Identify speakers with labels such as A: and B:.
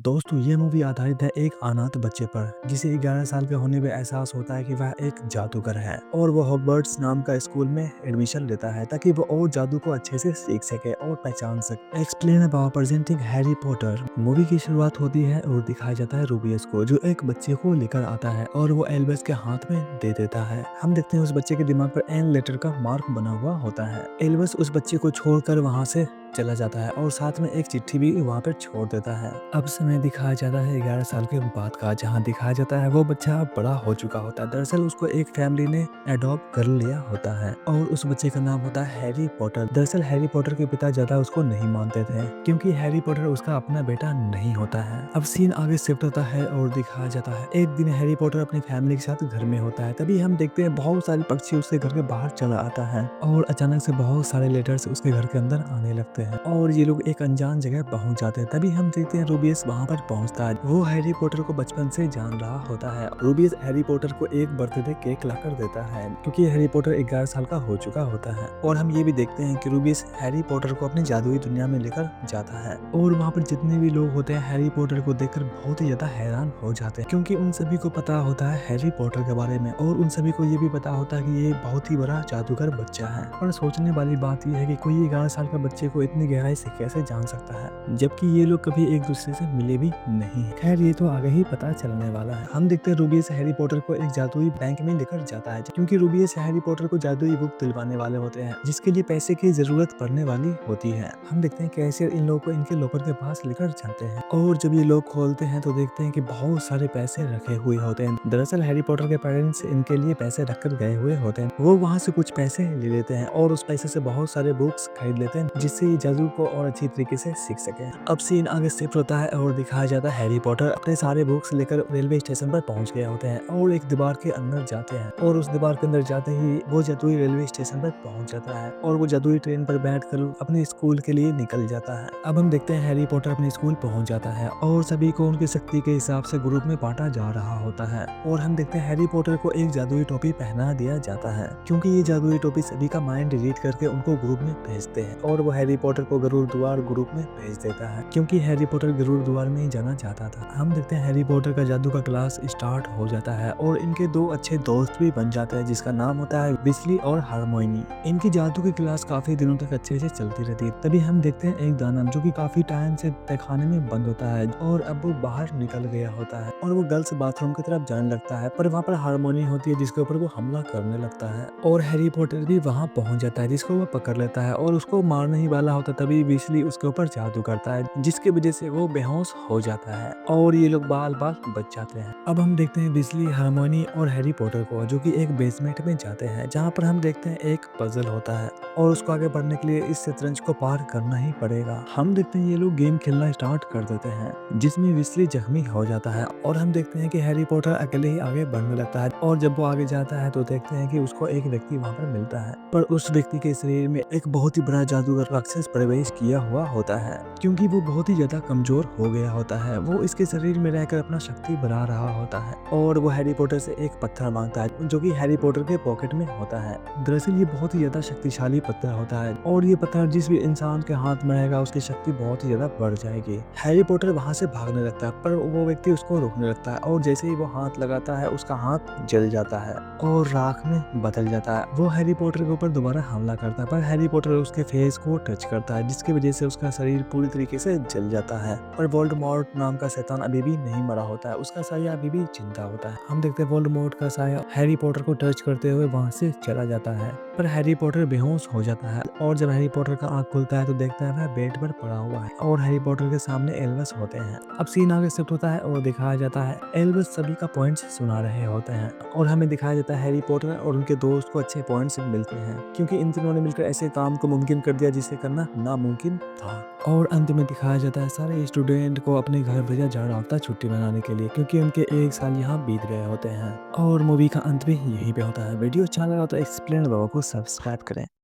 A: दोस्तों ये मूवी आधारित है एक अनाथ बच्चे पर जिसे 11 साल के होने पे एहसास होता है कि वह एक जादूगर है और वो हॉगवर्ट्स नाम का स्कूल में एडमिशन लेता है ताकि वो और जादू को अच्छे से सीख सके और पहचान सके। Explain about presenting Harry Potter. Movie की शुरुआत होती है और दिखाया जाता है रूबियस को जो एक बच्चे को लेकर आता है और वो एल्बस के हाथ में दे देता है। हम देखते हैं उस बच्चे के दिमाग पर एन लेटर का मार्क बना हुआ होता है। एल्बस उस बच्चे को छोड़कर वहाँ से चला जाता है और साथ में एक चिट्ठी भी वहाँ पर छोड़ देता है। अब समय दिखाया जाता है 11 साल के बाद का, जहाँ दिखाया जाता है वो बच्चा बड़ा हो चुका होता है। दरअसल उसको एक फैमिली ने अडॉप्ट कर लिया होता है और उस बच्चे का नाम होता है हैरी पॉटर। दरअसल हैरी पॉटर के पिता ज्यादा उसको नहीं मानते थे क्योंकि हैरी पॉटर उसका अपना बेटा नहीं होता है। अब सीन आगे शिफ्ट होता है और दिखाया जाता है एक दिन हैरी पॉटर अपनी फैमिली के साथ घर में होता है। तभी हम देखते हैं बहुत सारे पक्षी उसके घर के बाहर चला आता है और अचानक से बहुत सारे लेटर्स उसके घर के अंदर आने लगते हैं और ये लोग एक अनजान जगह पहुंच जाते हैं। तभी हम देखते हैं रूबियस वहां पर पहुंचता है। वो हैरी पॉटर को बचपन से जान रहा होता है। रूबियस हैरी पॉटर को एक बर्थडे केक लाकर देता है क्योंकि हैरी पॉटर 11 साल का हो चुका होता है। और हम ये भी देखते हैं कि रूबियस हैरी पॉटर को अपनी जादुई दुनिया में लेकर जाता है और वहाँ पर जितने भी लोग होते हैं हैरी पॉटर को देखकर बहुत ही ज्यादा हैरान हो जाते हैं क्योंकि उन सभी को पता होता है हैरी पॉटर के बारे में और उन सभी को ये भी पता होता है कि ये बहुत ही बड़ा जादूगर बच्चा है। पर सोचने वाली बात यह है कि कोई 11 साल का बच्चे को इतनी गहराई से कैसे जान सकता है जबकि ये लोग कभी एक दूसरे से मिले भी नहीं। खैर ये तो आगे ही पता चलने वाला है। हम देखते हैं रूबियस हैरी पॉटर को एक जादुई बैंक में लेकर जाता है क्योंकि रूबियस हैरी पॉटर को जादुई बुक दिलवाने वाले होते हैं जिसके लिए पैसे की जरूरत पड़ने वाली होती है। हम देखते हैं कैशियर इन लोगों को इनके लॉकर के पास लेकर जाते हैं और जब ये लोग खोलते हैं तो देखते हैं कि बहुत सारे पैसे रखे हुए होते हैं। दरअसल हैरी पॉटर के पेरेंट्स इनके लिए पैसे रखकर गए हुए होते हैं। वो वहाँ से कुछ पैसे ले लेते हैं और उस पैसे से बहुत सारे बुक्स खरीद लेते हैं जिससे ये जादू को और अच्छी तरीके से सीख सके। अब सीन आगे शिफ्ट होता है और दिखाया जाता है हैरी पॉटर अपने सारे बुक्स लेकर रेलवे स्टेशन पर पहुंच गए होते हैं और एक दीवार के अंदर जाते हैं और उस दीवार के अंदर जाते ही वो जादुई रेलवे स्टेशन पर पहुंच जाता है और वो जादुई ट्रेन पर बैठकर अपने स्कूल के लिए निकल जाता है। अब हम देखते हैं हैरी पॉटर अपने स्कूल पहुंच जाता है और सभी को उनकी शक्ति के हिसाब से ग्रुप में बांटा जा रहा होता है और हम देखते हैं हैरी पॉटर को एक जादुई टोपी पहना दिया जाता है क्योंकि ये जादुई टोपी सभी का माइंड रीड करके उनको ग्रुप में भेजते हैं और वो हैरी पॉटर को गरुड़ द्वार ग्रुप में भेज देता है क्योंकि हैरी पॉटर गरुड़ द्वार में ही जाना चाहता था। हम देखते हैं हैरी पॉटर का जादू का क्लास स्टार्ट हो जाता है और इनके दो अच्छे दोस्त भी बन जाते हैं जिसका नाम होता है विस्ली और हार्मोनी। इनकी जादू की क्लास काफी दिनों तक अच्छे से चलती रहती है। तभी हम देखते हैं एक दानव जो कि काफी टाइम से तहखाने में बंद होता है और अब वो बाहर निकल गया होता है और वो गर्ल्स बाथरूम की तरफ जाने लगता है पर वहाँ पर हार्मोनी होती है जिसके ऊपर वो हमला करने लगता है और हैरी पॉटर भी वहाँ पहुंच जाता है जिसको वो पकड़ लेता है और उसको मारने ही वाला होता है। तभी विस्ली उसके ऊपर जादू करता है जिसकी वजह से वो बेहोश हो जाता है और ये लोग बाल बाल बच जाते हैं। अब हम देखते हैं विस्ली, हार्मोनी और हैरी पॉटर को जो कि एक बेसमेंट में जाते हैं जहाँ पर हम देखते हैं एक पजल होता है और उसको आगे बढ़ने के लिए इस शतरंज को पार करना ही पड़ेगा। हम देखते हैं ये लोग गेम खेलना स्टार्ट कर देते हैं जिसमें विस्ली जख्मी हो जाता है और हम देखते हैं कि हैरी पॉटर अकेले ही आगे बढ़ने लगता है और जब वो आगे जाता है तो देखते हैं कि उसको एक व्यक्ति वहाँ पर मिलता है पर उस व्यक्ति के शरीर में एक बहुत ही बड़ा जादूगर राक्षस प्रवेश किया हुआ होता है क्योंकि वो बहुत ही ज्यादा कमजोर हो गया होता है। वो इसके शरीर में रहकर अपना शक्ति बढ़ा रहा होता है और वो हैरी पॉटर से एक पत्थर मांगता है जो कि हैरी पॉटर के पॉकेट में होता है। दरअसल ये बहुत ही ज्यादा शक्तिशाली पत्थर होता है और ये पत्थर जिस भी इंसान के हाथ में रहेगा उसकी शक्ति बहुत ही ज्यादा बढ़ जाएगी। हैरी पॉटर वहां से भागने लगता है पर वो व्यक्ति उसको रोकने लगता है और जैसे ही वो हाथ लगाता है उसका हाथ जल जाता है और राख में बदल जाता है। वो हैरी पॉटर के ऊपर दोबारा हमला करता है पर हैरी पॉटर उसके फेस को टच करता है जिसकी वजह से उसका शरीर पूरी तरीके से जल जाता है। पर वोल्डेमॉर्ट नाम का शैतान अभी भी नहीं मरा होता है, उसका साया अभी भी जिंदा होता है। हम देखते हैं वोल्डेमॉर्ट का साया हैरी पॉटर को टच करते हुए वहां से चला जाता है पर हैरी पॉटर बेहोश हो जाता है और जब हैरी पॉटर का आंख खुलता है तो देखता है वह बेड पर पड़ा हुआ है और हैरी पॉटर के सामने एल्बस होते हैं। अब सीन आगे शिफ्ट होता है और दिखाया जाता है एल्बस सभी का पॉइंट्स सुना रहे होते हैं और हमें दिखाया जाता है हैरी पॉटर और उनके दोस्त को अच्छे पॉइंट्स मिलते हैं क्योंकि इन तीनों ने मिलकर ऐसे काम को मुमकिन कर दिया जिसे करना नामुमकिन था। और अंत में दिखाया जाता है सारे स्टूडेंट को अपने घर भेजा जा रहा होता है छुट्टी मनाने के लिए क्योंकि उनके एक साल यहाँ बीत गए होते हैं और मूवी का अंत भी यहीं पे होता है। वीडियो अच्छा लगा तो एक्सप्लेन बाबा को सब्सक्राइब करें।